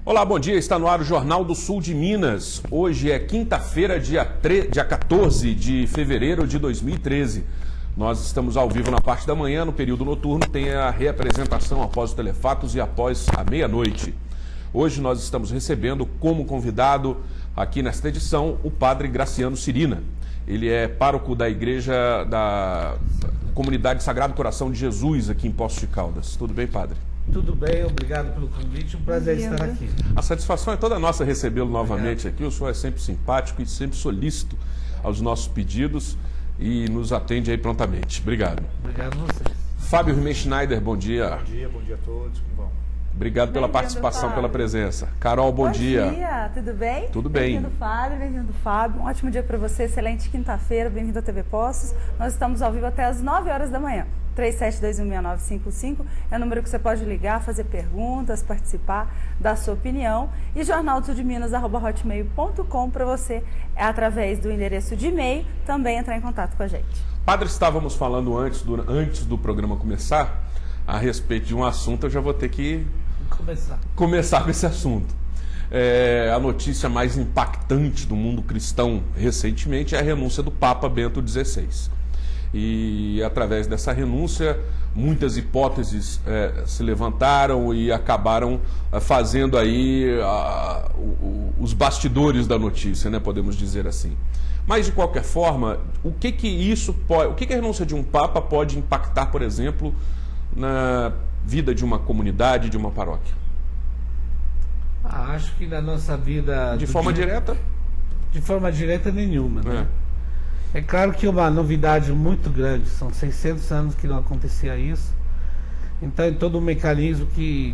Olá, bom dia. Está no ar o Jornal do Sul de Minas. Hoje é quinta-feira, dia 14 de fevereiro de 2013. Nós estamos ao vivo na parte da manhã, no período noturno tem a reapresentação após os telefatos e após a meia-noite. Hoje nós estamos recebendo como convidado aqui nesta edição o padre Graciano Cirina. Ele é pároco da igreja da Comunidade Sagrado Coração de Jesus aqui em Poços de Caldas. Tudo bem, padre? Tudo bem, obrigado pelo convite, um prazer estar aqui. A satisfação é toda nossa recebê-lo novamente aqui. O senhor é sempre simpático e sempre solícito aos nossos pedidos e nos atende aí prontamente. Obrigado. Obrigado a vocês. Fábio Rimei Schneider, bom dia. Bom dia a todos, como vão? Obrigado pela participação, pela presença. Carol, bom dia. Bom dia, tudo bem? Tudo bem. Bem-vindo, Fábio. Um ótimo dia para você, excelente quinta-feira, bem-vindo à TV Poços. Nós estamos ao vivo até às 9 horas da manhã. 37216955 é o número que você pode ligar, fazer perguntas, participar, dar sua opinião. E jornaldosudeminas@hotmail.com para você, através do endereço de e-mail, também entrar em contato com a gente. Padre, estávamos falando antes do programa começar, a respeito de um assunto, eu já vou ter que começar com esse assunto. A notícia mais impactante do mundo cristão recentemente é a renúncia do Papa Bento XVI. E através dessa renúncia, muitas hipóteses se levantaram e acabaram fazendo aí os bastidores da notícia, né, podemos dizer assim. Mas de qualquer forma, o que a renúncia de um Papa pode impactar, por exemplo, na vida de uma comunidade, de uma paróquia? Acho que na nossa vida... De forma direta? De forma direta nenhuma, né? É claro que é uma novidade muito grande, são 600 anos que não acontecia isso. Então é todo um mecanismo que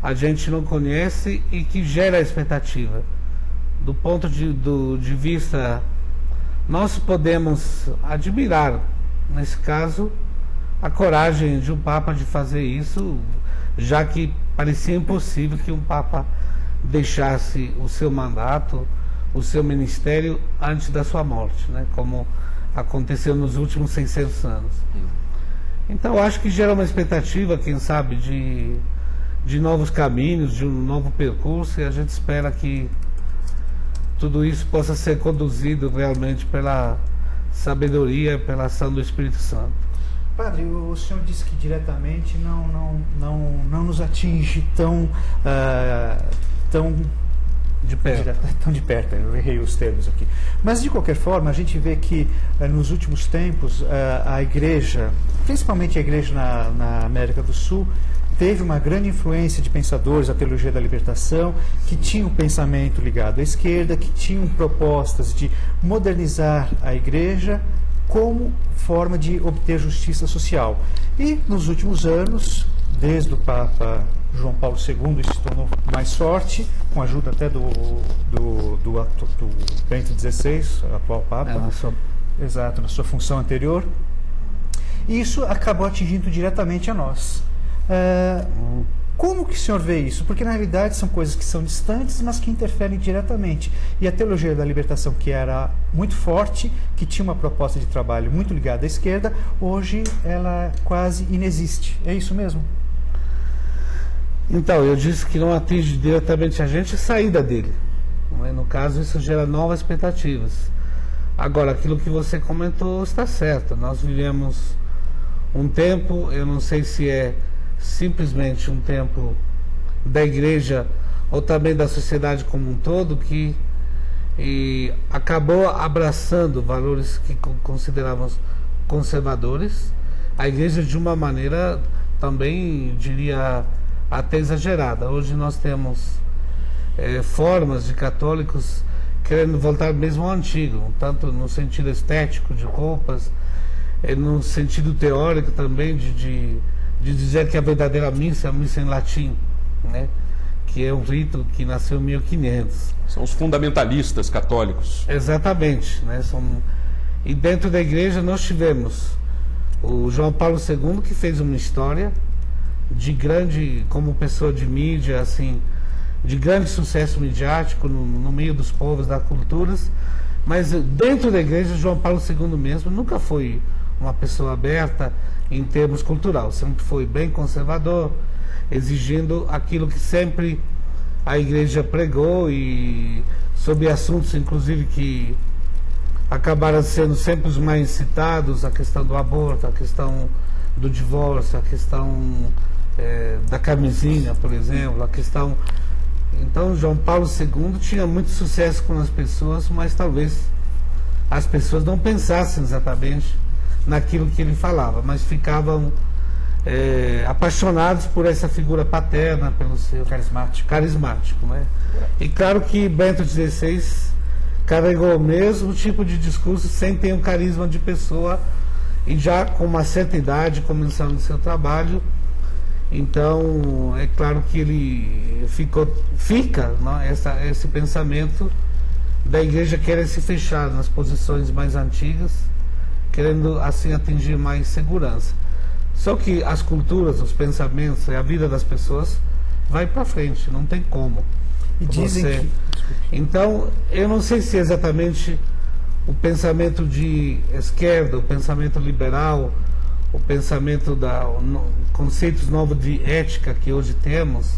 a gente não conhece e que gera expectativa. Do ponto de vista, nós podemos admirar, nesse caso, a coragem de um Papa de fazer isso, já que parecia impossível que um Papa deixasse o seu mandato, o seu ministério antes da sua morte, né? Como aconteceu nos últimos 600 anos. Então acho que gera uma expectativa, quem sabe, de novos caminhos, de um novo percurso, e a gente espera que tudo isso possa ser conduzido realmente pela sabedoria, pela ação do Espírito Santo. Padre, o senhor disse que diretamente não nos atinge tão de perto, eu errei os termos aqui. Mas de qualquer forma, a gente vê que nos últimos tempos a igreja, principalmente a igreja na América do Sul, teve uma grande influência de pensadores da teologia da libertação, que tinham pensamento ligado à esquerda, que tinham propostas de modernizar a igreja como forma de obter justiça social. E nos últimos anos, desde o Papa João Paulo II, isso se tornou mais forte, com a ajuda até do Bento XVI, atual Papa, exato, na sua função anterior. E isso acabou atingindo diretamente a nós. Como que o senhor vê isso? Porque na realidade são coisas que são distantes, mas que interferem diretamente. E a teologia da libertação, que era muito forte, que tinha uma proposta de trabalho muito ligada à esquerda, hoje ela quase inexiste. É isso mesmo? Então, eu disse que não atinge diretamente a gente a saída dele. No caso, isso gera novas expectativas. Agora, aquilo que você comentou está certo. Nós vivemos um tempo, eu não sei se é simplesmente um tempo da igreja ou também da sociedade como um todo, que acabou abraçando valores que considerávamos conservadores. A igreja, de uma maneira, também diria até exagerada. Hoje nós temos formas de católicos querendo voltar mesmo ao antigo, tanto no sentido estético de roupas, no sentido teórico também de dizer que a verdadeira missa é a missa em latim, né? Que é um rito que nasceu em 1500. São os fundamentalistas católicos. Exatamente, né? E dentro da igreja nós tivemos o João Paulo II, que fez uma história de grande, como pessoa de mídia, assim, de grande sucesso midiático no meio dos povos, das culturas, mas dentro da igreja, João Paulo II mesmo nunca foi uma pessoa aberta em termos culturais, sempre foi bem conservador, exigindo aquilo que sempre a igreja pregou e sobre assuntos, inclusive, que acabaram sendo sempre os mais citados, a questão do aborto, a questão do divórcio, a questão da camisinha, por exemplo, a questão... Então, João Paulo II tinha muito sucesso com as pessoas, mas talvez as pessoas não pensassem exatamente naquilo que ele falava, mas ficavam apaixonados por essa figura paterna, pelo seu carismático, né? E claro que Bento XVI carregou o mesmo tipo de discurso sem ter um carisma de pessoa e já com uma certa idade, começando o seu trabalho. Então, é claro que ele fica né, esse pensamento da igreja querer se fechar nas posições mais antigas, querendo assim atingir mais segurança. Só que as culturas, os pensamentos e a vida das pessoas vai para frente, não tem como. E dizem que... Então, eu não sei se exatamente o pensamento de esquerda, o pensamento liberal, o pensamento conceitos novos de ética que hoje temos,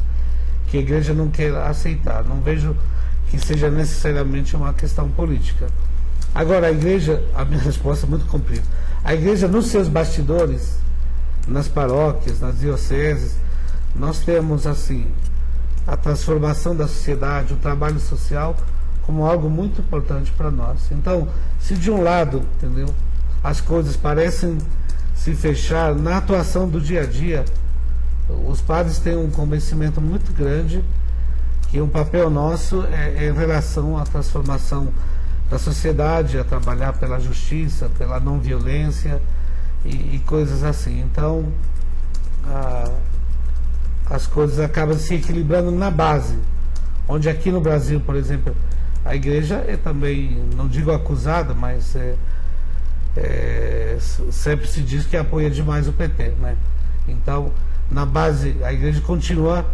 que a igreja não quer aceitar. Não vejo que seja necessariamente uma questão política. Agora, a igreja, a minha resposta é muito comprida. A igreja, nos seus bastidores, nas paróquias, nas dioceses, nós temos assim a transformação da sociedade, o trabalho social como algo muito importante para nós. Então, se de um lado, entendeu, as coisas parecem se fechar na atuação do dia a dia, os padres têm um convencimento muito grande que o papel nosso é em relação à transformação da sociedade, a trabalhar pela justiça, pela não violência e coisas assim. Então, as coisas acabam se equilibrando na base, onde aqui no Brasil, por exemplo, a igreja é também, não digo acusada, mas sempre se diz que apoia demais o PT, né? Então, na base, a igreja continua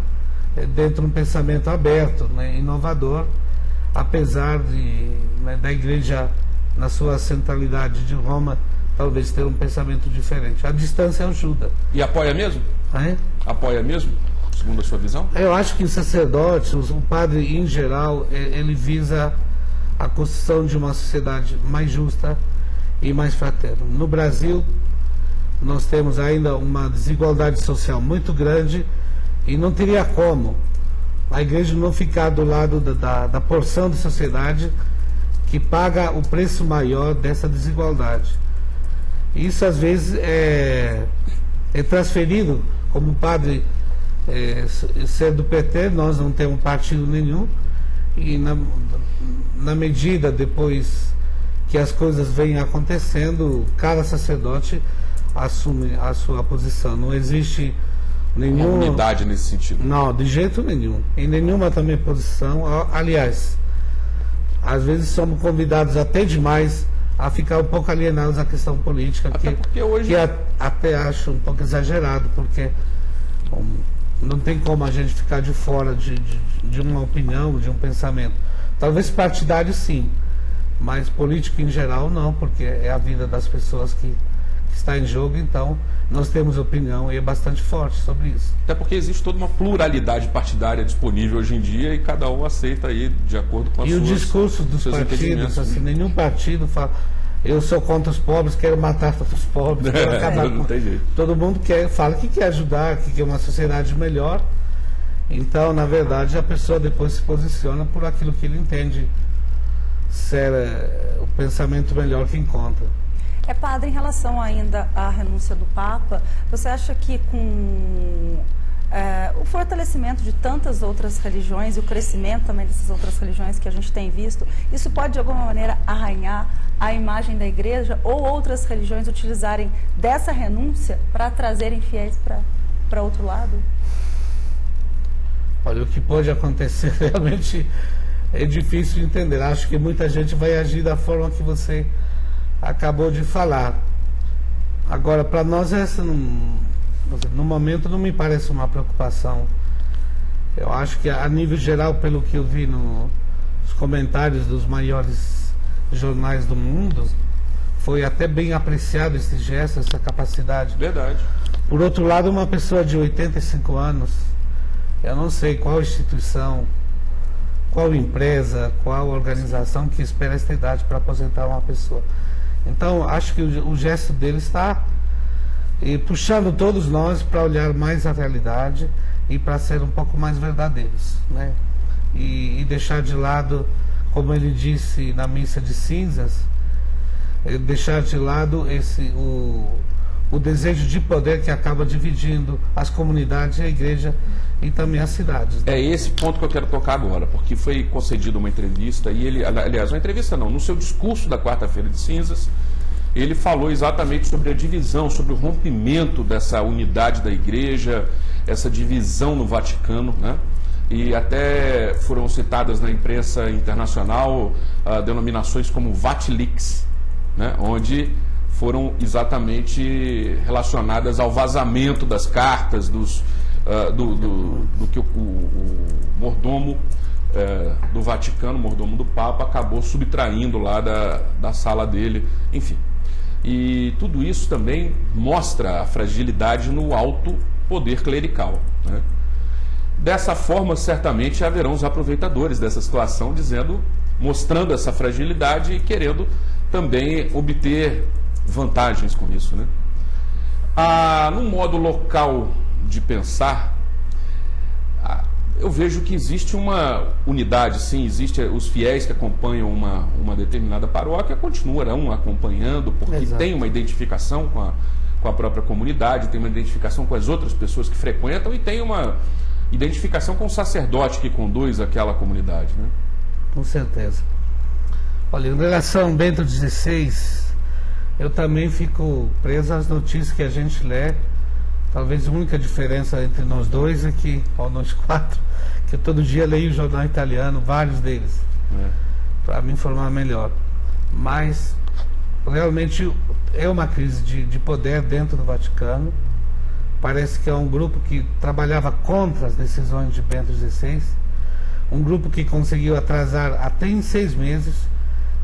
dentro de um pensamento aberto, né, inovador, apesar da igreja, na sua centralidade de Roma, talvez ter um pensamento diferente. A distância ajuda. E apoia mesmo? Apoia mesmo, segundo a sua visão? Eu acho que o sacerdote, o padre em geral, ele visa a construção de uma sociedade mais justa e mais fraterna. No Brasil, nós temos ainda uma desigualdade social muito grande e não teria como a igreja não ficar do lado da porção de sociedade que paga o preço maior dessa desigualdade. Isso às vezes é transferido, como o padre ser do PT, nós não temos partido nenhum, e na medida depois que as coisas vêm acontecendo, cada sacerdote assume a sua posição. Não existe nenhuma unidade nesse sentido. Não, de jeito nenhum. Em nenhuma também posição. Aliás, às vezes somos convidados até demais a ficar um pouco alienados à questão política, porque hoje... que até acho um pouco exagerado, porque não tem como a gente ficar de fora de uma opinião, de um pensamento. Talvez partidário sim, mas político em geral não, porque é a vida das pessoas que está em jogo. Então nós temos opinião e é bastante forte sobre isso. Até porque existe toda uma pluralidade partidária disponível hoje em dia e cada um aceita aí de acordo com as suas... E o discurso dos partidos, assim, nenhum partido fala: eu sou contra os pobres, quero matar todos os pobres, quero acabar não com... tem jeito. Todo mundo fala que quer ajudar, que quer uma sociedade melhor. Então, na verdade, a pessoa depois se posiciona por aquilo que ele entende ser o pensamento melhor que encontra. Padre, em relação ainda à renúncia do Papa, você acha que com o fortalecimento de tantas outras religiões e o crescimento também dessas outras religiões que a gente tem visto, isso pode de alguma maneira arranhar a imagem da igreja, ou outras religiões utilizarem dessa renúncia para trazerem fiéis para outro lado? Olha, o que pode acontecer realmente é difícil de entender. Acho que muita gente vai agir da forma que você acabou de falar. Agora, para nós, essa no momento não me parece uma preocupação. Eu acho que a nível geral, pelo que eu vi nos comentários dos maiores jornais do mundo, foi até bem apreciado esse gesto, essa capacidade. Verdade. Por outro lado, uma pessoa de 85 anos, eu não sei qual instituição qual empresa, qual organização que espera esta idade para aposentar uma pessoa. Então, acho que o gesto dele está puxando todos nós para olhar mais a realidade e para ser um pouco mais verdadeiros, né? E deixar de lado, como ele disse na missa de cinzas, deixar de lado o desejo de poder que acaba dividindo as comunidades, a igreja e também as cidades. É esse ponto que eu quero tocar agora, porque foi concedida uma entrevista, e ele, aliás, uma entrevista não, no seu discurso da quarta-feira de cinzas, ele falou exatamente sobre a divisão, sobre o rompimento dessa unidade da igreja, essa divisão no Vaticano, né? E até foram citadas na imprensa internacional denominações como Vatilix, né? Onde foram exatamente relacionadas ao vazamento das cartas do que o mordomo do Vaticano, o mordomo do Papa, acabou subtraindo lá da sala dele, enfim. E tudo isso também mostra a fragilidade no alto poder clerical, né? Dessa forma, certamente haverão os aproveitadores dessa situação, mostrando essa fragilidade e querendo também obter vantagens com isso, né? No modo local de pensar, eu vejo que existe uma unidade, sim, existe os fiéis que acompanham uma determinada paróquia, continuarão acompanhando, porque Exato. tem uma identificação com a própria comunidade, tem uma identificação com as outras pessoas que frequentam e tem uma identificação com o sacerdote que conduz aquela comunidade, né? Com certeza. Olha, em relação ao Bento XVI, eu também fico preso às notícias que a gente lê. Talvez a única diferença entre nós dois é que, ou nós quatro, que eu todo dia leio o jornal italiano, vários deles, para me informar melhor. Mas, realmente, é uma crise de poder dentro do Vaticano. Parece que é um grupo que trabalhava contra as decisões de Bento XVI, um grupo que conseguiu atrasar até em 6 meses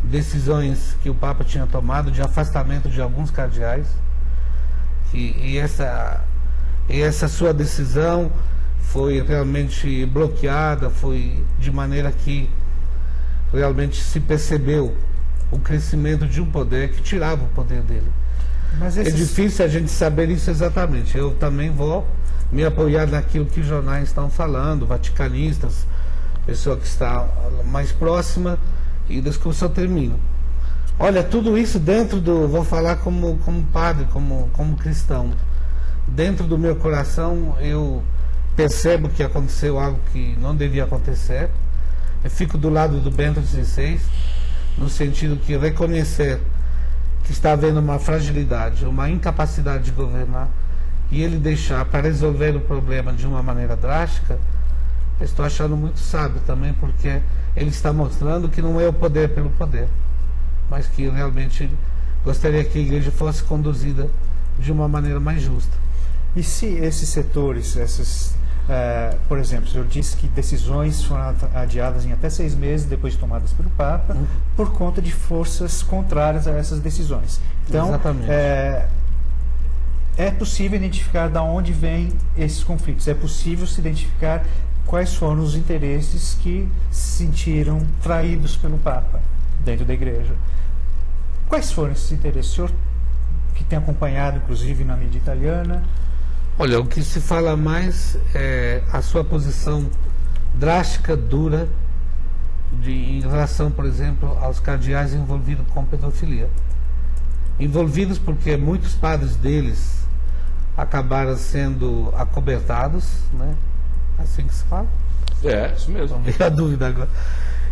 decisões que o Papa tinha tomado de afastamento de alguns cardeais, e essa sua decisão foi realmente bloqueada, foi de maneira que realmente se percebeu o crescimento de um poder que tirava o poder dele. Mas é difícil a gente saber isso exatamente. Eu também vou me apoiar naquilo que os jornais estão falando, vaticanistas, pessoa que está mais próxima, e da discussão termina. Olha, tudo isso dentro vou falar como padre, como cristão. Dentro do meu coração eu percebo que aconteceu algo que não devia acontecer. Eu fico do lado do Bento XVI, no sentido que reconhecer que está havendo uma fragilidade, uma incapacidade de governar, e ele deixar para resolver o problema de uma maneira drástica, eu estou achando muito sábio também, porque ele está mostrando que não é o poder pelo poder, mas que realmente gostaria que a igreja fosse conduzida de uma maneira mais justa. E se esses setores, por exemplo, o senhor disse que decisões foram adiadas em até 6 meses depois de tomadas pelo Papa, por conta de forças contrárias a essas decisões. Então, exatamente. É possível identificar de onde vêm esses conflitos, é possível se identificar quais foram os interesses que se sentiram traídos pelo Papa dentro da igreja. Quais foram esses interesses? O senhor que tem acompanhado, inclusive, na mídia italiana? Olha, o que se fala mais é a sua posição drástica, dura, em relação, por exemplo, aos cardeais envolvidos com pedofilia. Envolvidos porque muitos padres deles acabaram sendo acobertados, né? Assim que se fala? É, isso mesmo. Não veio a dúvida agora.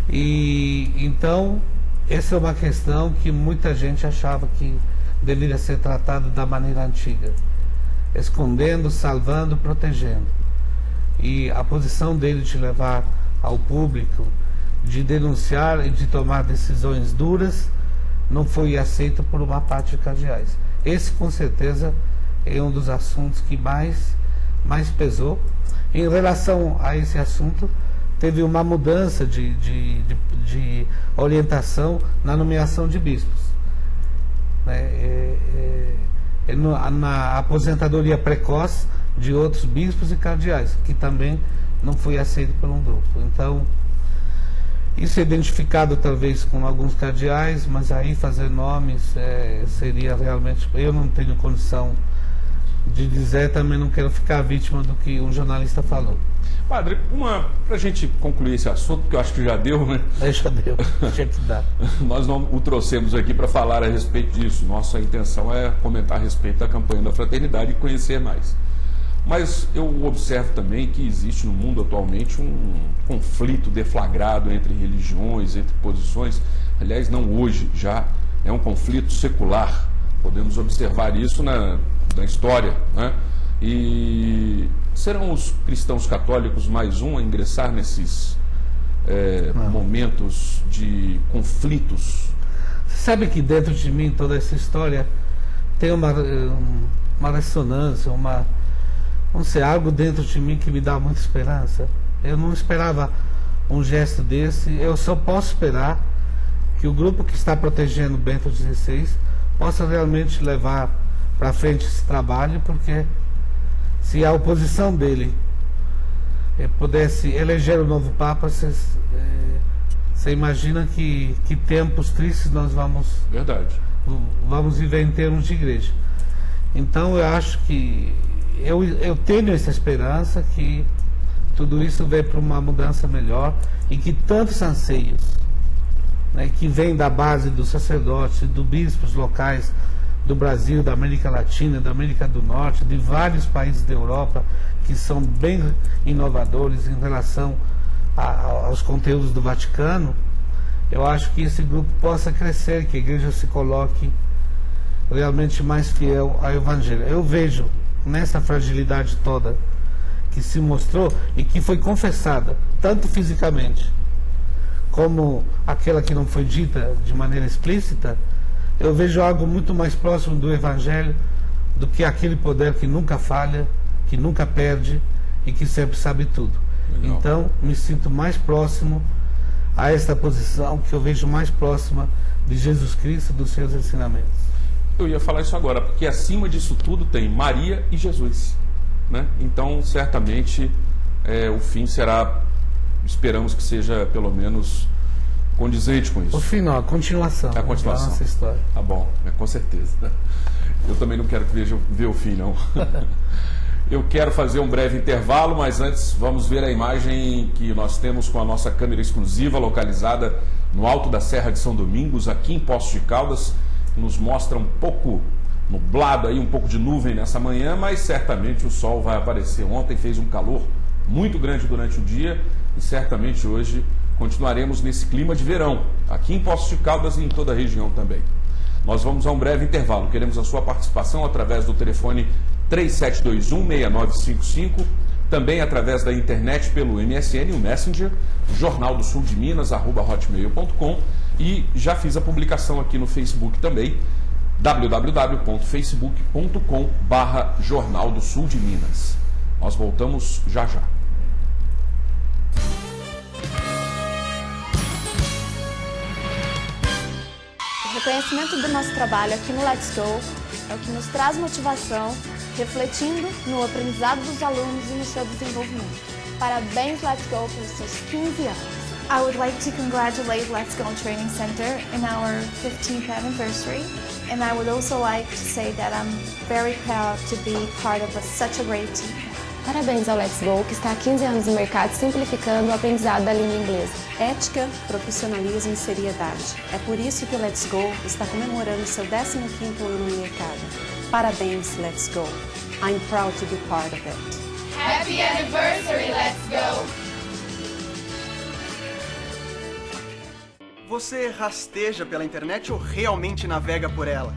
E então, essa é uma questão que muita gente achava que deveria ser tratada da maneira antiga, escondendo, salvando, protegendo. E a posição dele de levar ao público, de denunciar e de tomar decisões duras, não foi aceita por uma parte de cardeais. Esse, com certeza, é um dos assuntos que mais pesou. Em relação a esse assunto, teve uma mudança de orientação na nomeação de bispos. Na aposentadoria precoce de outros bispos e cardeais, que também não foi aceito por um grupo. Então, Isso é identificado talvez com alguns cardeais, mas aí fazer nomes seria realmente... Eu não tenho condição de dizer, também não quero ficar vítima do que um jornalista falou. Padre, para a gente concluir esse assunto, que eu acho que já deu, né? Já deu, tinha que dar. Nós não o trouxemos aqui para falar a respeito disso. Nossa intenção é comentar a respeito da campanha da fraternidade e conhecer mais. Mas eu observo também que existe no mundo atualmente um conflito deflagrado entre religiões, entre posições. Aliás, não hoje, já é um conflito secular. Podemos observar isso na história, né? E serão os cristãos católicos mais um a ingressar nesses momentos de conflitos? Você sabe que dentro de mim toda essa história tem uma ressonância, não sei, algo dentro de mim que me dá muita esperança. Eu não esperava um gesto desse. Eu só posso esperar que o grupo que está protegendo Bento XVI possa realmente levar para frente esse trabalho, porque se a oposição dele pudesse eleger o novo Papa, você imagina que tempos tristes nós vamos viver em termos de igreja. Então eu acho que eu tenho essa esperança que tudo isso vem para uma mudança melhor e que tantos anseios, né, que vêm da base dos sacerdotes, dos bispos locais do Brasil, da América Latina, da América do Norte, de vários países da Europa que são bem inovadores em relação aos conteúdos do Vaticano, eu acho que esse grupo possa crescer, que a igreja se coloque realmente mais fiel ao Evangelho. Eu vejo nessa fragilidade toda que se mostrou e que foi confessada, tanto fisicamente como aquela que não foi dita de maneira explícita, eu vejo algo muito mais próximo do Evangelho do que aquele poder que nunca falha, que nunca perde e que sempre sabe tudo. Legal. Então, me sinto mais próximo a esta posição, que eu vejo mais próxima de Jesus Cristo, dos seus ensinamentos. Eu ia falar isso agora, porque acima disso tudo tem Maria e Jesus, né? Então, certamente, o fim será, esperamos que seja pelo menos condizente com isso. O fim não, a continuação. A continuação. Da nossa história. Tá bom, com certeza. Né? Eu também não quero ver o fim, não. Eu quero fazer um breve intervalo, mas antes vamos ver a imagem que nós temos com a nossa câmera exclusiva localizada no alto da Serra de São Domingos, aqui em Poços de Caldas, que nos mostra um pouco nublado aí, um pouco de nuvem nessa manhã, mas certamente o sol vai aparecer. Ontem fez um calor muito grande durante o dia e certamente hoje continuaremos nesse clima de verão, aqui em Poços de Caldas e em toda a região também. Nós vamos a um breve intervalo. Queremos a sua participação através do telefone 3721-6955, também através da internet pelo MSN, o Messenger, Jornal do Sul de Minas, @hotmail.com, e já fiz a publicação aqui no Facebook também, www.facebook.com/Jornal do Sul de Minas. Nós voltamos já já. O reconhecimento do nosso trabalho aqui no Let's Go é o que nos traz motivação, refletindo no aprendizado dos alunos e no seu desenvolvimento. Parabéns, Let's Go, pelos seus 15 anos. I would like to congratulate Let's Go Training Center in our 15th anniversary, and I would also like to say that I'm very proud to be part of such a great team. Parabéns ao Let's Go, que está há 15 anos no mercado simplificando o aprendizado da língua inglesa. Ética, profissionalismo e seriedade. É por isso que o Let's Go está comemorando seu 15º ano no mercado. Parabéns, Let's Go. I'm proud to be part of it. Happy anniversary, Let's Go! Você rasteja pela internet ou realmente navega por ela?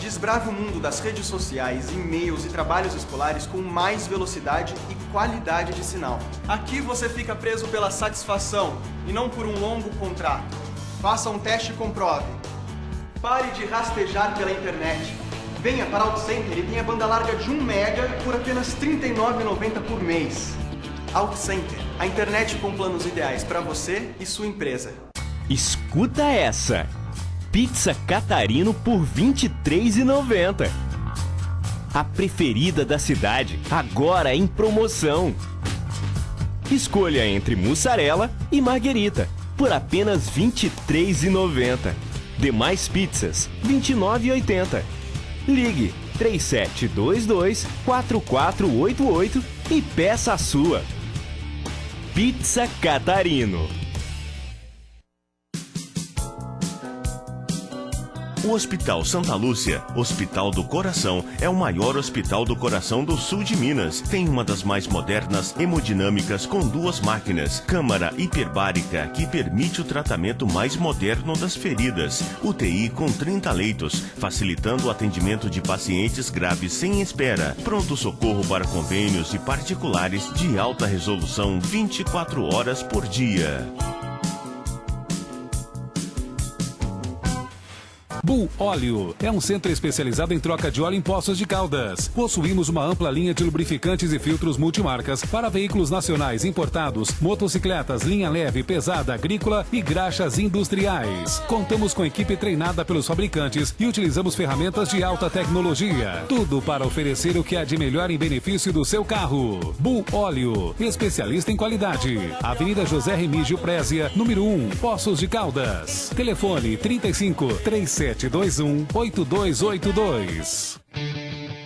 Desbrave o mundo das redes sociais, e-mails e trabalhos escolares com mais velocidade e qualidade de sinal. Aqui você fica preso pela satisfação e não por um longo contrato. Faça um teste e comprove. Pare de rastejar pela internet. Venha para OutCenter e tenha banda larga de 1 mega por apenas R$ 39,90 por mês. OutCenter, a internet com planos ideais para você e sua empresa. Escuta essa! Pizza Catarino por R$ 23,90. A preferida da cidade, agora em promoção. Escolha entre mussarela e marguerita. por apenas R$ 23,90. Demais pizzas, R$ 29,80. Ligue 3722-4488 e peça a sua. Pizza Catarino. O Hospital Santa Lúcia, Hospital do Coração, é o maior hospital do coração do sul de Minas. Tem uma das mais modernas hemodinâmicas com 2 máquinas, câmara hiperbárica que permite o tratamento mais moderno das feridas, UTI com 30 leitos, facilitando o atendimento de pacientes graves sem espera, pronto-socorro para convênios e particulares de alta resolução 24 horas por dia. Bull Óleo é um centro especializado em troca de óleo em Poços de Caldas. Possuímos uma ampla linha de lubrificantes e filtros multimarcas para veículos nacionais importados, motocicletas, linha leve, pesada, agrícola e graxas industriais. Contamos com equipe treinada pelos fabricantes e utilizamos ferramentas de alta tecnologia. Tudo para oferecer o que há de melhor em benefício do seu carro. Bull Óleo, especialista em qualidade. Avenida José Remígio Prézia, número 1, Poços de Caldas. Telefone 35-3721-8282.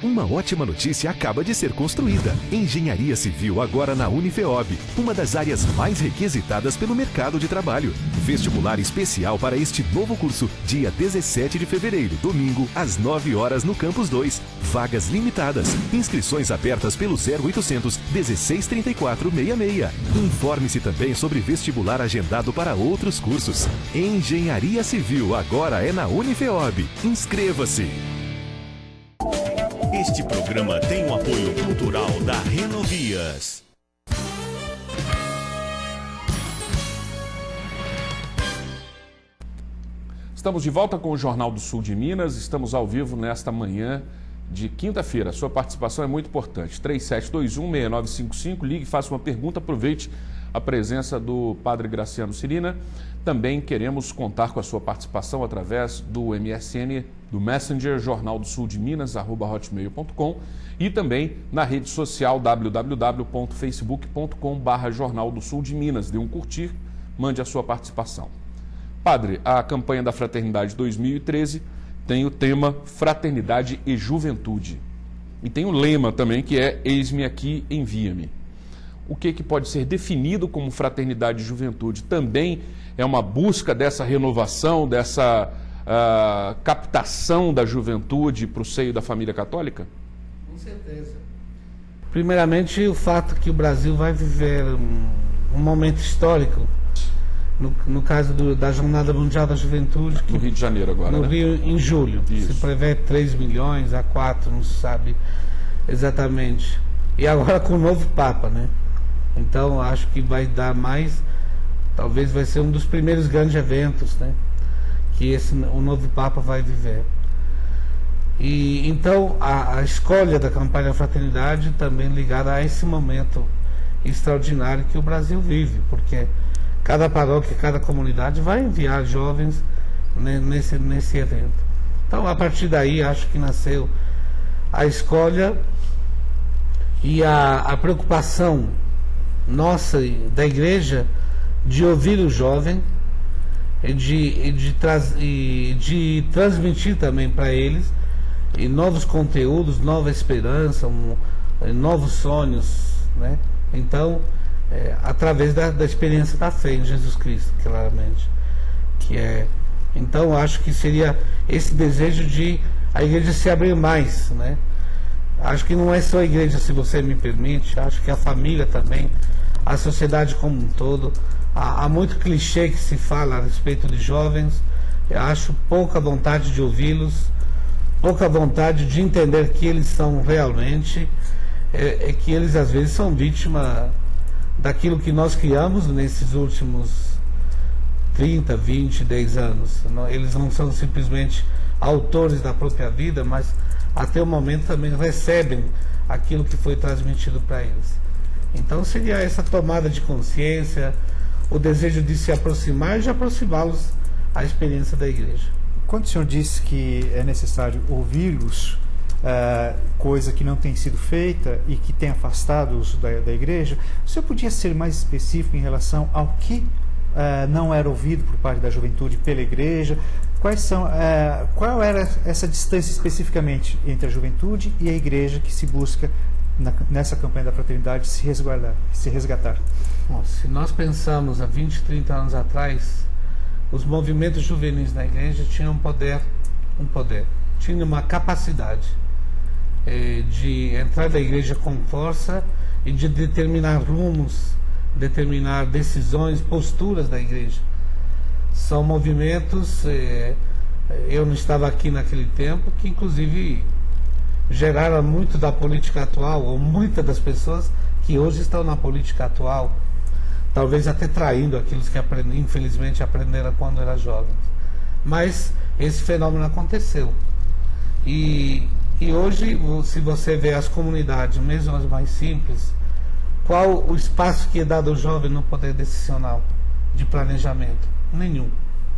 Uma ótima notícia acaba de ser construída. Engenharia Civil agora na Unifeob, uma das áreas mais requisitadas pelo mercado de trabalho. Vestibular especial para este novo curso, dia 17 de fevereiro, domingo, às 9 horas no Campus 2. Vagas limitadas. Inscrições abertas pelo 0800 1634 66. Informe-se também sobre vestibular agendado para outros cursos. Engenharia Civil agora é na Unifeob. Inscreva-se! Este programa tem o apoio cultural da Renovias. Estamos de volta com o Jornal do Sul de Minas. Estamos ao vivo nesta manhã de quinta-feira. Sua participação é muito importante. 3721-6955. Ligue, faça uma pergunta, aproveite a presença do Padre Graciano Cirina. Também queremos contar com a sua participação através do MSN, do Messenger, Jornal do Sul de Minas, @hotmail.com, e também na rede social www.facebook.com/Jornal do Sul de Minas. Dê um curtir, mande a sua participação. Padre, a campanha da Fraternidade 2013 tem o tema Fraternidade e Juventude. E tem o lema também, que é Eis-me aqui, envia-me. O que pode ser definido como fraternidade e juventude? Também é uma busca dessa renovação, dessa captação da juventude para o seio da família católica? Com certeza. Primeiramente, o fato que o Brasil vai viver um momento histórico, no caso da Jornada Mundial da Juventude. No Rio de Janeiro agora, no Rio, em julho. Isso. Se prevê 3 milhões a 4, não se sabe exatamente. E agora com o novo Papa, né? Então, acho que vai dar mais, talvez vai ser um dos primeiros grandes eventos, né, que o novo Papa vai viver. E então a escolha da campanha da fraternidade também ligada a esse momento extraordinário que o Brasil vive, porque cada paróquia, cada comunidade vai enviar jovens, né, nesse evento. Então, a partir daí, acho que nasceu a escolha e a preocupação nossa, da igreja, de ouvir o jovem e de transmitir também para eles e novos conteúdos, nova esperança, novos sonhos, né? Então, através da experiência da fé em Jesus Cristo, claramente, então acho que seria esse desejo de a igreja se abrir mais, né? Acho que não é só a igreja, se você me permite, acho que a família também, a sociedade como um todo. Há muito clichê que se fala a respeito de jovens. Eu acho pouca vontade de ouvi-los, pouca vontade de entender que eles são realmente, que eles às vezes são vítima daquilo que nós criamos nesses últimos 30, 20, 10 anos. Eles não são simplesmente autores da própria vida, mas até o momento também recebem aquilo que foi transmitido para eles. Então seria essa tomada de consciência, o desejo de se aproximar e de aproximá-los à experiência da igreja. Quando o senhor disse que é necessário ouvi-los, coisa que não tem sido feita e que tem afastado os da igreja, o senhor podia ser mais específico em relação ao que não era ouvido por parte da juventude pela igreja? Qual era essa distância especificamente entre a juventude e a igreja que se busca nessa campanha da fraternidade se resgatar? Bom, se nós pensamos há 20, 30 anos atrás, os movimentos juvenis na igreja tinham tinham uma capacidade de entrar na igreja com força e de determinar rumos, determinar decisões, posturas da igreja. São movimentos, eu não estava aqui naquele tempo, que inclusive geraram muito da política atual, ou muitas das pessoas que hoje estão na política atual, talvez até traindo aqueles que infelizmente aprenderam quando eram jovens. Mas esse fenômeno aconteceu. E hoje, se você vê as comunidades, mesmo as mais simples, qual o espaço que é dado ao jovem no poder decisional de planejamento? Nenhum.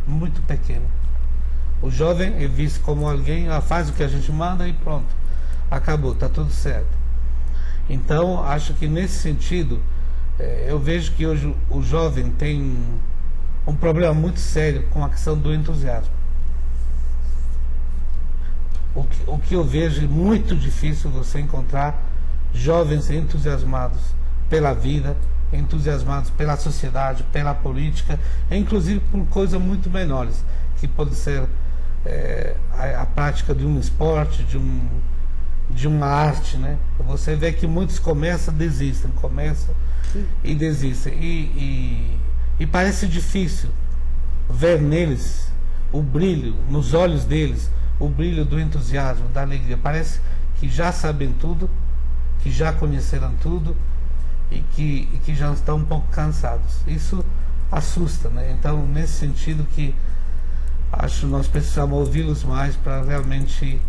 Muito pequeno. O jovem é visto como alguém, faz o que a gente manda e pronto. Acabou, está tudo certo. Então, acho que nesse sentido, eu vejo que hoje o jovem tem um problema muito sério com a questão do entusiasmo. O que eu vejo é muito difícil você encontrar jovens entusiasmados pela vida, entusiasmados pela sociedade, pela política, inclusive por coisas muito menores, que pode ser a prática de um esporte, de uma arte, né? Você vê que muitos começam e desistem. E parece difícil ver neles o brilho, nos olhos deles, o brilho do entusiasmo, da alegria. Parece que já sabem tudo, que já conheceram tudo e que já estão um pouco cansados. Isso assusta, né? Então, nesse sentido que acho que nós precisamos ouvi-los mais para realmente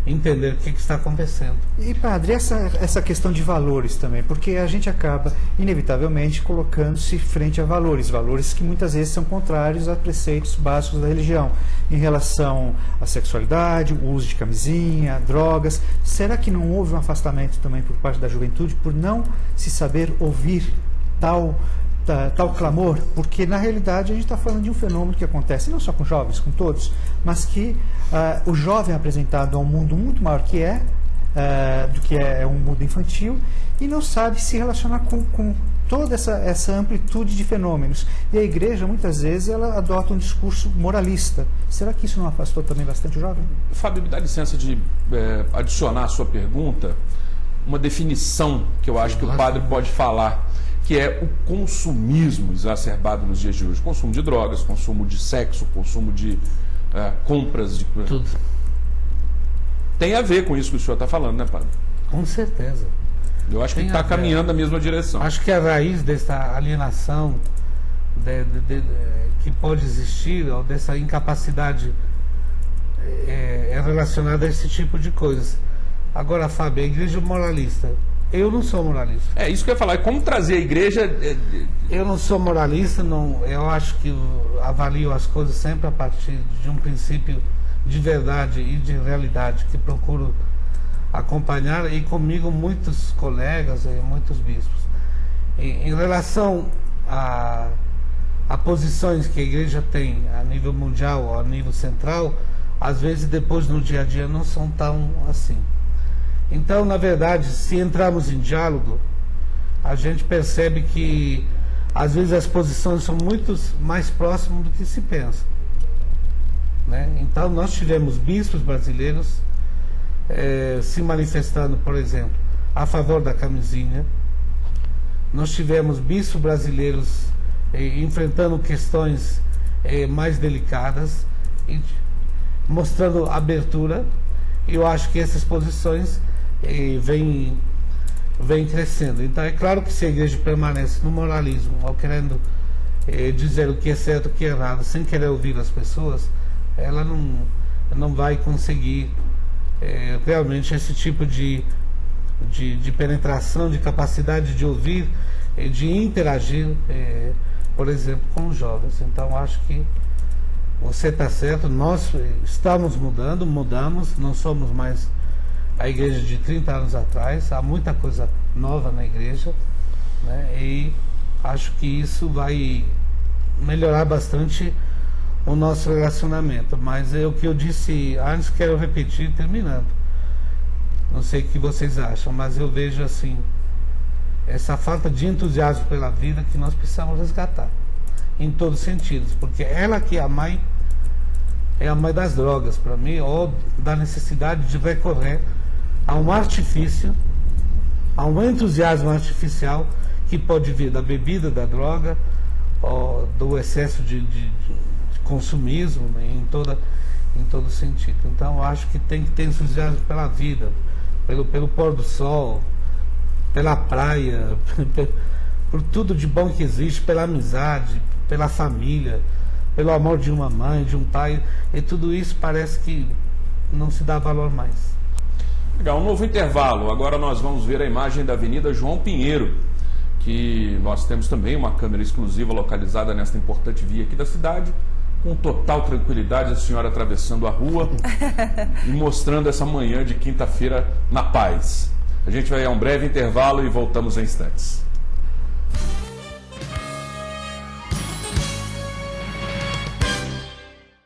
entender o que está acontecendo. E, padre, essa questão de valores também, porque a gente acaba, inevitavelmente, colocando-se frente a valores que muitas vezes são contrários a preceitos básicos da religião, em relação à sexualidade, o uso de camisinha, drogas. Será que não houve um afastamento também por parte da juventude por não se saber ouvir tal clamor? Porque na realidade a gente está falando de um fenômeno que acontece não só com jovens, com todos, mas que o jovem é apresentado a um mundo muito maior do que é um mundo infantil e não sabe se relacionar com toda essa amplitude de fenômenos. E a igreja muitas vezes ela adota um discurso moralista. Será que isso não afastou também bastante o jovem? Fábio, me dá licença de adicionar à sua pergunta uma definição que eu acho que o padre pode falar, que é o consumismo exacerbado nos dias de hoje. Consumo de drogas, consumo de sexo, consumo de compras de... Tudo. Tem a ver com isso que o senhor está falando, né, padre? Com certeza. Eu acho que está caminhando na mesma direção. Acho que a raiz dessa alienação que pode existir, ou dessa incapacidade, é relacionada a esse tipo de coisas. Agora, Fábio, a igreja moralista. Eu não sou moralista. É isso que eu ia falar. Como trazer a igreja... Eu não sou moralista, não. Eu acho que avalio as coisas sempre a partir de um princípio de verdade e de realidade que procuro acompanhar, e comigo muitos colegas e muitos bispos. Em relação a posições que a igreja tem a nível mundial ou a nível central, às vezes depois no dia a dia não são tão assim. Então, na verdade, se entrarmos em diálogo, a gente percebe que às vezes as posições são muito mais próximas do que se pensa, né? Então, nós tivemos bispos brasileiros se manifestando, por exemplo, a favor da camisinha. Nós tivemos bispos brasileiros enfrentando questões mais delicadas e mostrando abertura. Eu acho que essas posições vem crescendo. Então é claro que se a igreja permanece no moralismo, ou querendo dizer o que é certo e o que é errado, sem querer ouvir as pessoas, ela não vai conseguir realmente esse tipo de penetração, de capacidade de ouvir, de interagir, por exemplo, com os jovens. Então acho que você está certo, nós estamos mudamos, não somos mais a igreja de 30 anos atrás, há muita coisa nova na igreja, né? E acho que isso vai melhorar bastante o nosso relacionamento. Mas é o que eu disse antes, quero repetir terminando. Não sei o que vocês acham, mas eu vejo assim, essa falta de entusiasmo pela vida que nós precisamos resgatar, em todos os sentidos, porque ela que é a mãe das drogas para mim, ou da necessidade de recorrer a um artifício, a um entusiasmo artificial que pode vir da bebida, da droga, ou do excesso de consumismo, né, em todo sentido. Então eu acho que tem que ter entusiasmo pela vida, pelo pôr do sol, pela praia, por tudo de bom que existe, pela amizade, pela família, pelo amor de uma mãe, de um pai, e tudo isso parece que não se dá valor mais. Legal, um novo intervalo. Agora nós vamos ver a imagem da Avenida João Pinheiro, que nós temos também uma câmera exclusiva localizada nesta importante via aqui da cidade, com total tranquilidade, a senhora atravessando a rua e mostrando essa manhã de quinta-feira na paz. A gente vai a um breve intervalo e voltamos em instantes.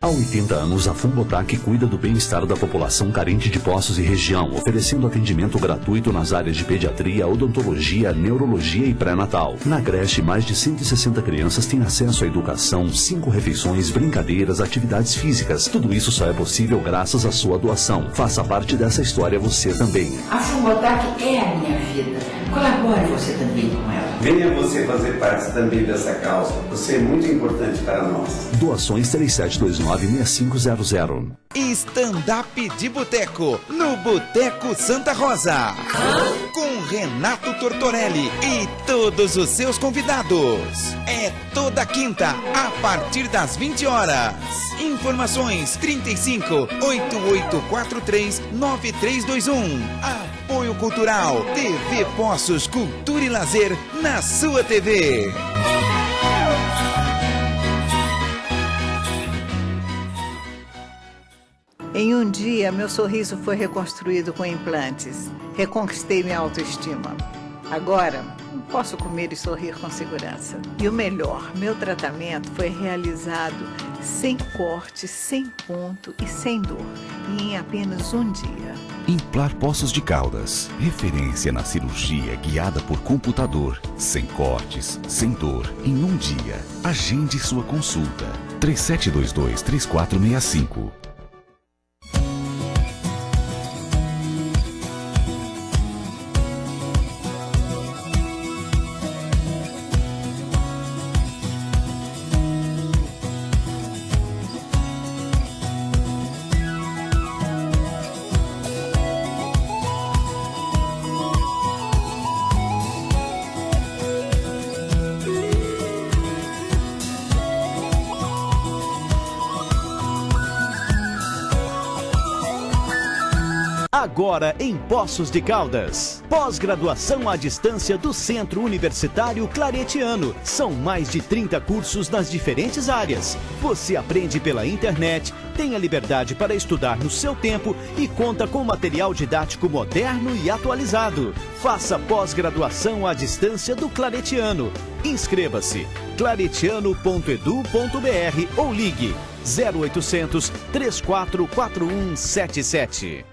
Há 80 anos, a Funbotac cuida do bem-estar da população carente de Poços e região, oferecendo atendimento gratuito nas áreas de pediatria, odontologia, neurologia e pré-natal. Na creche, mais de 160 crianças têm acesso à educação, 5 refeições, brincadeiras, atividades físicas. Tudo isso só é possível graças à sua doação. Faça parte dessa história você também. A Funbotac é a minha vida. Colabore você também com ela. Venha você fazer parte também dessa causa. Você é muito importante para nós. Doações 3729-6500. Stand-up de Boteco, no Boteco Santa Rosa. Com Renato Tortorelli e todos os seus convidados. É toda quinta, a partir das 20 horas. Informações 35 8843 9321. Apoio Cultural, TV Poços, Cultura e Lazer na sua TV. Em um dia, meu sorriso foi reconstruído com implantes. Reconquistei minha autoestima. Agora, posso comer e sorrir com segurança. E o melhor, meu tratamento foi realizado sem corte, sem ponto e sem dor. E em apenas um dia. Implar Poços de Caldas. Referência na cirurgia guiada por computador. Sem cortes, sem dor, em um dia. Agende sua consulta. 3722-3465. Agora em Poços de Caldas. Pós-graduação à distância do Centro Universitário Claretiano. São mais de 30 cursos nas diferentes áreas. Você aprende pela internet, tem a liberdade para estudar no seu tempo e conta com material didático moderno e atualizado. Faça pós-graduação à distância do Claretiano. Inscreva-se claretiano.edu.br ou ligue 0800 344177.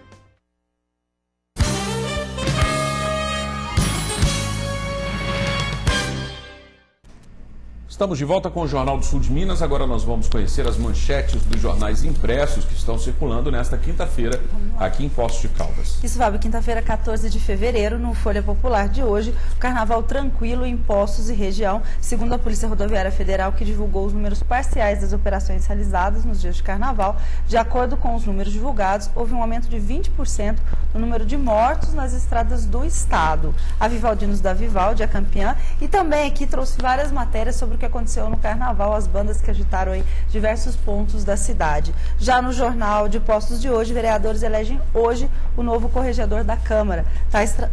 Estamos de volta com o Jornal do Sul de Minas. Agora nós vamos conhecer as manchetes dos jornais impressos que estão circulando nesta quinta-feira aqui em Poços de Caldas. Isso, Fábio, quinta-feira, 14 de fevereiro, no Folha Popular de hoje, o carnaval tranquilo em Poços e região, segundo a Polícia Rodoviária Federal, que divulgou os números parciais das operações realizadas nos dias de carnaval. De acordo com os números divulgados, houve um aumento de 20% no número de mortos nas estradas do estado. A Vivaldinos da Vivaldi, a campeã, e também aqui trouxe várias matérias sobre o que aconteceu no carnaval, as bandas que agitaram aí diversos pontos da cidade. Já no Jornal de Poços de hoje, vereadores elegem hoje o novo corregedor da Câmara.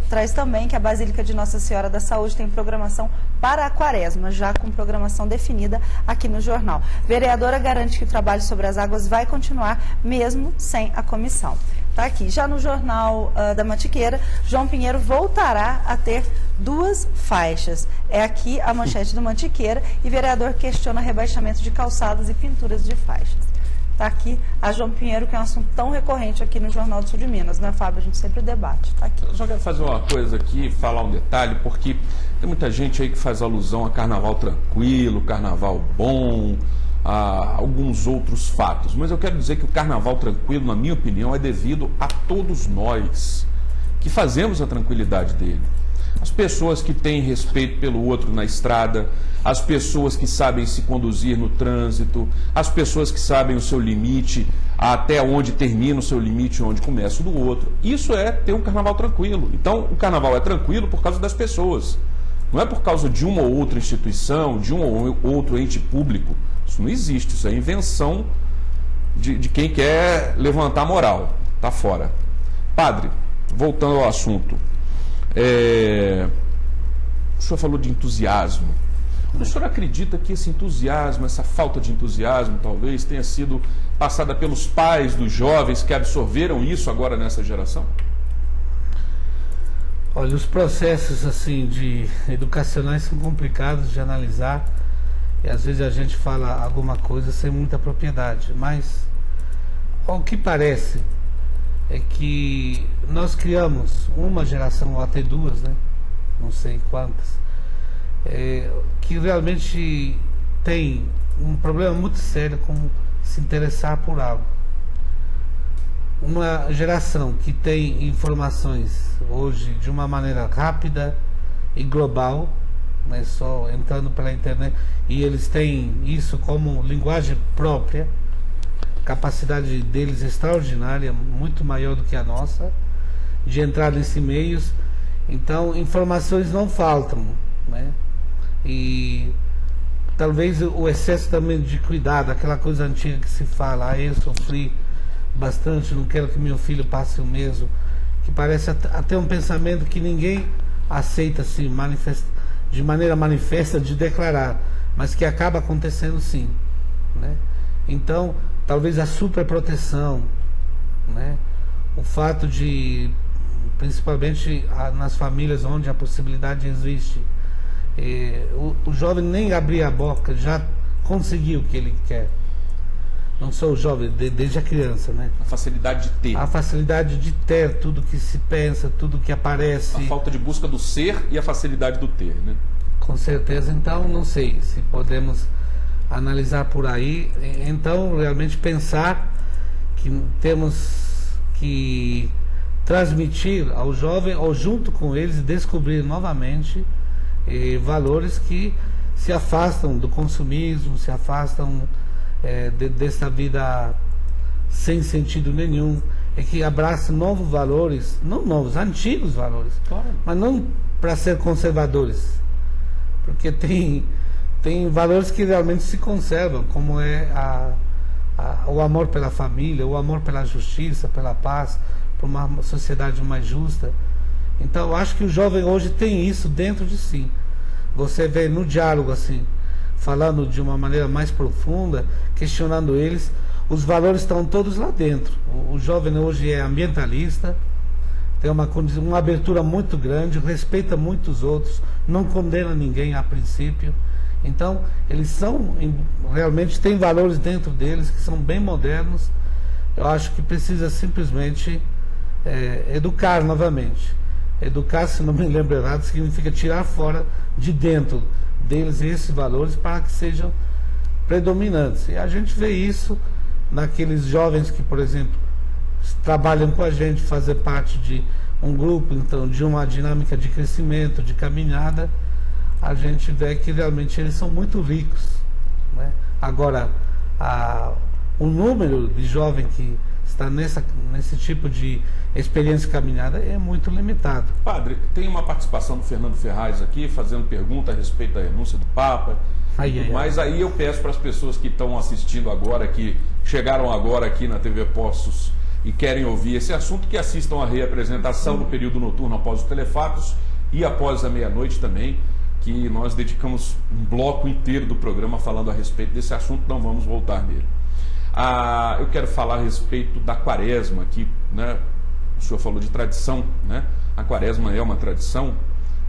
Traz também que a Basílica de Nossa Senhora da Saúde tem programação para a quaresma, já com programação definida aqui no jornal. Vereadora garante que o trabalho sobre as águas vai continuar mesmo sem a comissão. Tá aqui. Já no Jornal da Mantiqueira, João Pinheiro voltará a ter 2 faixas. É aqui a manchete do Mantiqueira. E vereador questiona rebaixamento de calçadas e pinturas de faixas. Está aqui a João Pinheiro, que é um assunto tão recorrente aqui no Jornal do Sul de Minas, né, Fábio? A gente sempre debate. Tá aqui. Eu só quero fazer uma coisa aqui, falar um detalhe, porque tem muita gente aí que faz alusão a carnaval tranquilo, carnaval bom, a alguns outros fatos. Mas eu quero dizer que o carnaval tranquilo, na minha opinião, é devido a todos nós que fazemos a tranquilidade dele. As pessoas que têm respeito pelo outro na estrada, as pessoas que sabem se conduzir no trânsito, as pessoas que sabem o seu limite, até onde termina o seu limite e onde começa o do outro. Isso é ter um carnaval tranquilo. Então, o carnaval é tranquilo por causa das pessoas. Não é por causa de uma ou outra instituição, de um ou outro ente público. Isso não existe, isso é invenção de quem quer levantar a moral. Está fora. Padre, voltando ao assunto. O senhor falou de entusiasmo. O senhor acredita que esse entusiasmo, essa falta de entusiasmo, talvez tenha sido passada pelos pais dos jovens que absorveram isso agora nessa geração? Olha, os processos assim de educacionais são complicados de analisar e às vezes a gente fala alguma coisa sem muita propriedade, mas ao que parece é que nós criamos uma geração, ou até 2, né? Não sei quantas, que realmente tem um problema muito sério com se interessar por algo. Uma geração que tem informações hoje de uma maneira rápida e global, não é só entrando pela internet, e eles têm isso como linguagem própria, capacidade deles extraordinária, muito maior do que a nossa, de entrar nesses meios. Então, informações não faltam, né? E talvez o excesso também de cuidado, aquela coisa antiga que se fala, eu sofri bastante, não quero que meu filho passe o mesmo, que parece até um pensamento que ninguém aceita assim, de maneira manifesta de declarar, mas que acaba acontecendo sim, né? Então, talvez a superproteção, né? O fato de, principalmente nas famílias onde a possibilidade existe, o jovem nem abrir a boca já conseguiu o que ele quer. Não só o jovem, desde a criança, né? A facilidade de ter. A facilidade de ter tudo que se pensa, tudo que aparece. A falta de busca do ser e a facilidade do ter, né? Com certeza. Então, não sei se podemos analisar por aí. Então, realmente pensar que temos que transmitir ao jovem, ou junto com eles, descobrir novamente valores que se afastam do consumismo, se afastam dessa vida sem sentido nenhum, que abraça novos valores, não novos, antigos valores, claro. Mas não para ser conservadores, porque tem valores que realmente se conservam, como é o amor pela família, o amor pela justiça, pela paz, por uma sociedade mais justa. Então eu acho que o jovem hoje tem isso dentro de si. Você vê no diálogo assim, falando de uma maneira mais profunda, questionando eles, os valores estão todos lá dentro. O jovem hoje é ambientalista, tem uma abertura muito grande, respeita muitos outros, não condena ninguém a princípio. Então eles realmente têm valores dentro deles que são bem modernos. Eu acho que precisa simplesmente educar novamente. Educar, se não me lembro errado, significa tirar fora de dentro deles esses valores para que sejam predominantes. E a gente vê isso naqueles jovens que, por exemplo, trabalham com a gente, fazer parte de um grupo, então, de uma dinâmica de crescimento, de caminhada. A gente vê que realmente eles são muito ricos, né? Agora, o número de jovens que está nesse tipo de experiência caminhada é muito limitado. Padre, tem uma participação do Fernando Ferraz aqui, fazendo pergunta a respeito da renúncia do Papa. Mas aí eu peço para as pessoas que estão assistindo agora, que chegaram agora aqui na TV Poços e querem ouvir esse assunto, que assistam a reapresentação do período noturno após os telefatos e após a meia-noite também, que nós dedicamos um bloco inteiro do programa falando a respeito desse assunto, não vamos voltar nele. Eu quero falar a respeito da quaresma, que, né, o senhor falou de tradição, né? A quaresma é uma tradição,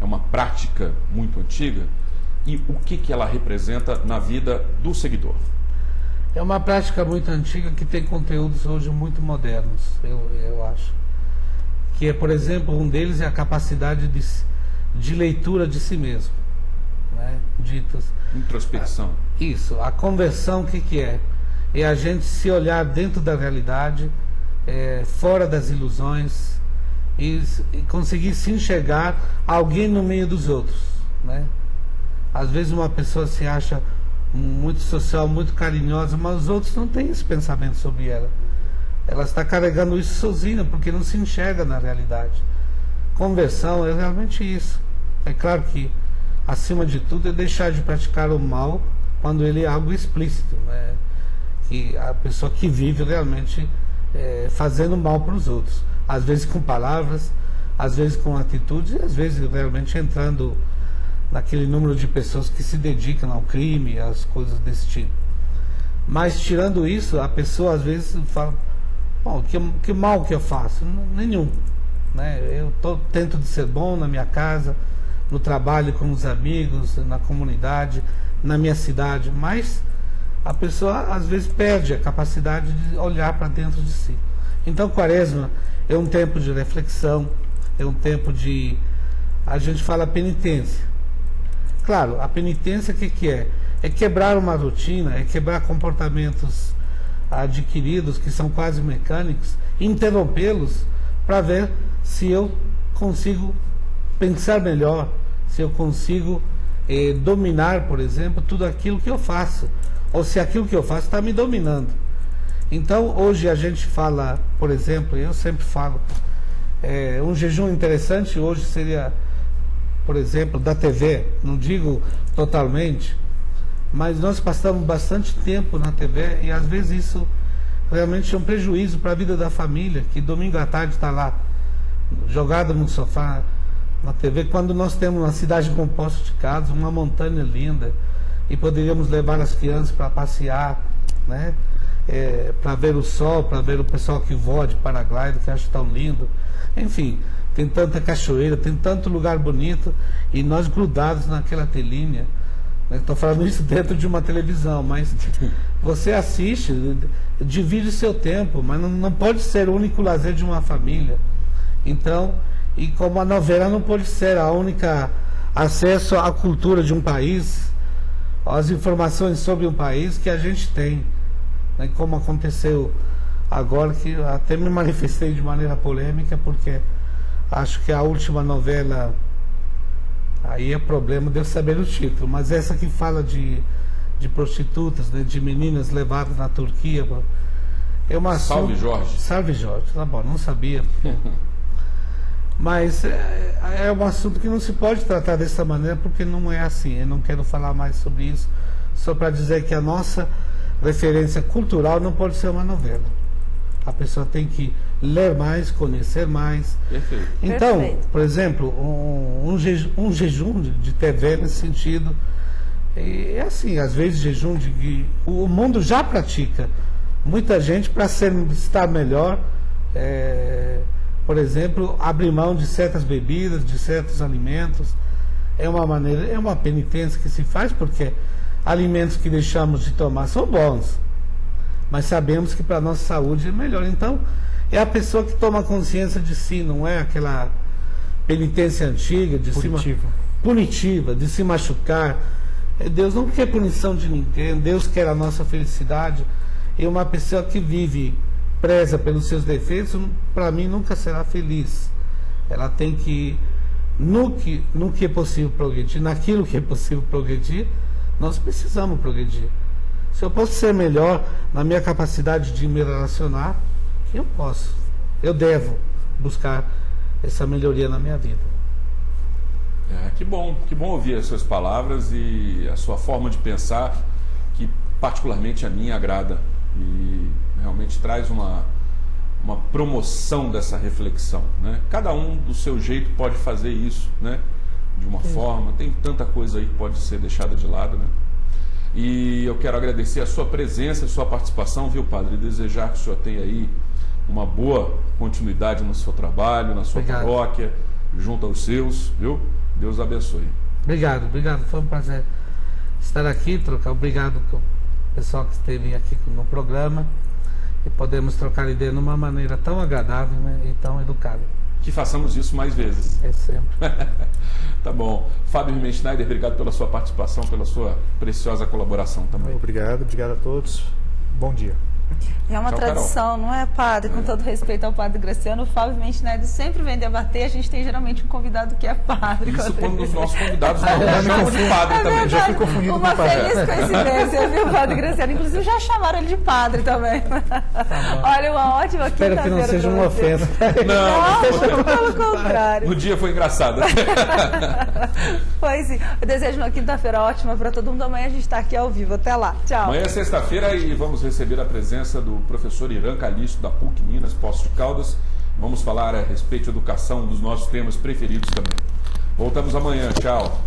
é uma prática muito antiga, e o que ela representa na vida do seguidor? É uma prática muito antiga que tem conteúdos hoje muito modernos, eu acho. Que é, por exemplo, um deles é a capacidade de leitura de si mesmo, né? Ditos. Introspecção. Isso. A conversão, o que é? É a gente se olhar dentro da realidade, fora das ilusões, e conseguir se enxergar alguém no meio dos outros, né? Às vezes uma pessoa se acha muito social, muito carinhosa, mas os outros não têm esse pensamento sobre ela. Ela está carregando isso sozinha, porque não se enxerga na realidade. Conversão é realmente isso. É claro que, acima de tudo, é deixar de praticar o mal quando ele é algo explícito, né? Que a pessoa que vive realmente fazendo mal para os outros. Às vezes com palavras, às vezes com atitudes, e às vezes realmente entrando naquele número de pessoas que se dedicam ao crime, às coisas desse tipo. Mas tirando isso, a pessoa às vezes fala: bom, que mal que eu faço? Nenhum, né? Eu tento de ser bom na minha casa, no trabalho com os amigos, na comunidade, na minha cidade, mas a pessoa às vezes perde a capacidade de olhar para dentro de si. Então Quaresma é um tempo de reflexão, é um tempo de, a gente fala, penitência. Claro, a penitência o que é? É quebrar uma rotina, é quebrar comportamentos adquiridos que são quase mecânicos, interrompê-los para ver se eu consigo pensar melhor, se eu consigo dominar, por exemplo, tudo aquilo que eu faço, ou se aquilo que eu faço está me dominando. Então hoje a gente fala, por exemplo, eu sempre falo, um jejum interessante hoje seria, por exemplo, da TV, não digo totalmente, mas nós passamos bastante tempo na TV e às vezes isso realmente é um prejuízo para a vida da família, que domingo à tarde está lá, jogado no sofá, na TV, quando nós temos uma cidade com poços de casa, uma montanha linda, e poderíamos levar as crianças para passear, né? Para ver o sol, para ver o pessoal que voa de paraglider, que acho tão lindo. Enfim, tem tanta cachoeira, tem tanto lugar bonito, e nós grudados naquela telinha. Estou falando isso dentro de uma televisão, mas você assiste, divide seu tempo, mas não pode ser o único lazer de uma família. Então, e como a novela não pode ser a única acesso à cultura de um país, às informações sobre um país que a gente tem, né? Como aconteceu agora, que até me manifestei de maneira polêmica, porque acho que a última novela, aí é problema de eu saber o título, mas essa que fala de prostitutas, né, de meninas levadas na Turquia, é uma Salve Jorge. Salve Jorge, tá bom, não sabia. Mas é um assunto que não se pode tratar dessa maneira, porque não é assim. Eu não quero falar mais sobre isso, só para dizer que a nossa referência cultural não pode ser uma novela. A pessoa tem que ler mais, conhecer mais. Perfeito. Então, Perfeito. por exemplo, um jejum de TV nesse sentido, é assim, às vezes jejum o mundo já pratica. Muita gente, para estar melhor, por exemplo, abrir mão de certas bebidas, de certos alimentos. É uma maneira, é uma penitência que se faz, porque alimentos que deixamos de tomar são bons, mas sabemos que para a nossa saúde é melhor. Então, é a pessoa que toma consciência de si, não é aquela penitência antiga, punitiva, de se machucar. Deus não quer punição de ninguém, Deus quer a nossa felicidade. E uma pessoa que vive preza pelos seus defeitos, para mim nunca será feliz. Ela tem que, no que é possível progredir, naquilo que é possível progredir, nós precisamos progredir. Se eu posso ser melhor na minha capacidade de me relacionar, eu posso, eu devo buscar essa melhoria na minha vida. Que bom ouvir as suas palavras e a sua forma de pensar, que particularmente a mim agrada e realmente traz uma promoção dessa reflexão, né? Cada um do seu jeito pode fazer isso, né? De uma forma, tem tanta coisa aí que pode ser deixada de lado, né? E eu quero agradecer a sua presença, a sua participação, viu, padre? E desejar que o senhor tenha aí uma boa continuidade no seu trabalho, na sua paróquia, junto aos seus, viu? Deus abençoe. Obrigado. Foi um prazer estar aqui, obrigado com o pessoal que esteve aqui no programa e podemos trocar ideia de uma maneira tão agradável, né, e tão educada. Que façamos isso mais vezes. É sempre. Tá bom. Fábio Rimenschneider, obrigado pela sua participação, pela sua preciosa colaboração também. Obrigado a todos. Bom dia. É uma tradição, Carol. Não é, padre? Com todo respeito ao padre Graciano, o Fábio Rimenschneider sempre vem debater, a gente tem geralmente um convidado que é padre. Isso quando os nossos convidados não chamam de padre também. Já fui confundido com padre. Uma feliz coincidência, viu, padre Graciano? Inclusive já chamaram ele de padre também. Olha, uma ótima quinta-feira. Espero que não seja uma ofensa. Não, pelo contrário. O dia foi engraçado. Pois sim. Eu desejo uma quinta-feira ótima para todo mundo. Amanhã a gente está aqui ao vivo. Até lá. Tchau. Amanhã é sexta-feira e vamos receber a presença do professor Irã Calixto, da PUC Minas, Poços de Caldas. Vamos falar a respeito de educação, um dos nossos temas preferidos também. Voltamos amanhã. Tchau.